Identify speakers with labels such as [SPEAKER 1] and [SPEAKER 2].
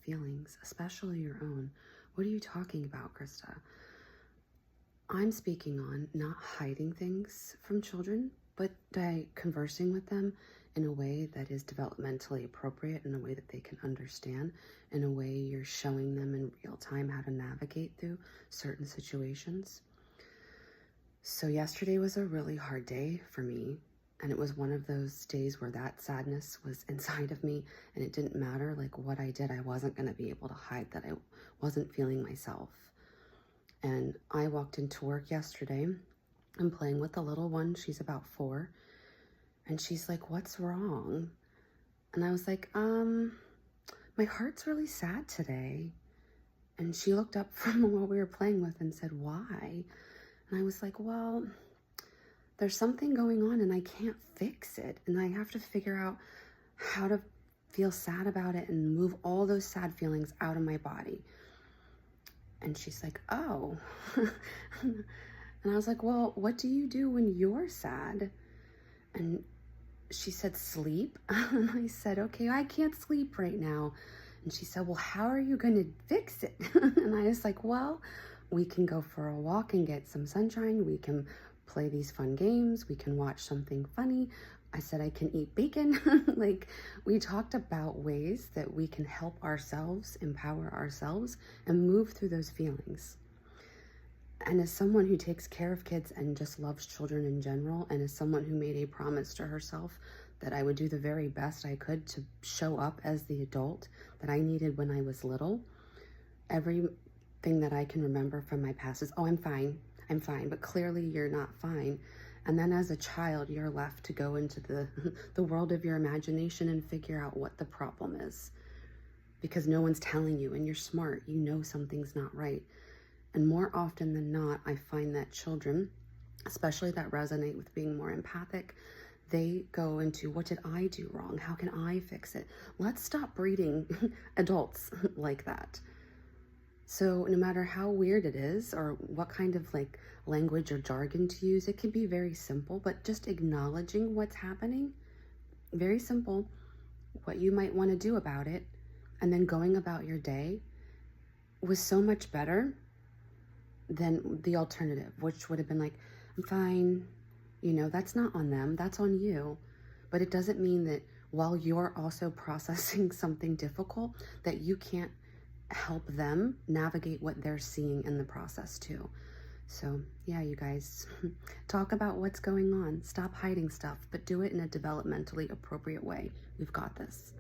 [SPEAKER 1] feelings, especially your own. What are you talking about, Krista? I'm speaking on not hiding things from children, but by conversing with them in a way that is developmentally appropriate, in a way that they can understand, in a way you're showing them in real time how to navigate through certain situations. So yesterday was a really hard day for me, and it was one of those days where that sadness was inside of me, and it didn't matter like what I did. I wasn't going to be able to hide that I wasn't feeling myself. And I walked into work yesterday. I'm playing with the little one. She's about 4. And she's like, "What's wrong?" And I was like, my heart's really sad today. And she looked up from what we were playing with and said, "Why?" And I was like, "Well, there's something going on and I can't fix it. And I have to figure out how to feel sad about it and move all those sad feelings out of my body." And she's like, "Oh." And I was like, "Well, what do you do when you're sad?" And she said, "Sleep." And I said, "Okay, I can't sleep right now." And she said, "Well, how are you going to fix it?" And I was like, "Well, we can go for a walk and get some sunshine. We can play these fun games. We can watch something funny." I said, "I can eat bacon." Like, we talked about ways that we can help ourselves, empower ourselves, and move through those feelings. And as someone who takes care of kids and just loves children in general, and as someone who made a promise to herself that I would do the very best I could to show up as the adult that I needed when I was little, everything that I can remember from my past is, "Oh, I'm fine, but clearly you're not fine." And then as a child, you're left to go into the world of your imagination and figure out what the problem is. Because no one's telling you, and you're smart, you know something's not right. And more often than not, I find that children, especially that resonate with being more empathic, they go into, "What did I do wrong? How can I fix it?" Let's stop breeding adults like that. So no matter how weird it is or what kind of like language or jargon to use, it can be very simple, but just acknowledging what's happening, very simple, what you might want to do about it, and then going about your day was so much better than the alternative, which would have been like, "I'm fine." That's not on them, that's on you. But it doesn't mean that while you're also processing something difficult, that you can't help them navigate what they're seeing in the process too. So yeah, you guys, talk about what's going on. Stop hiding stuff, but do it in a developmentally appropriate way. We've got this.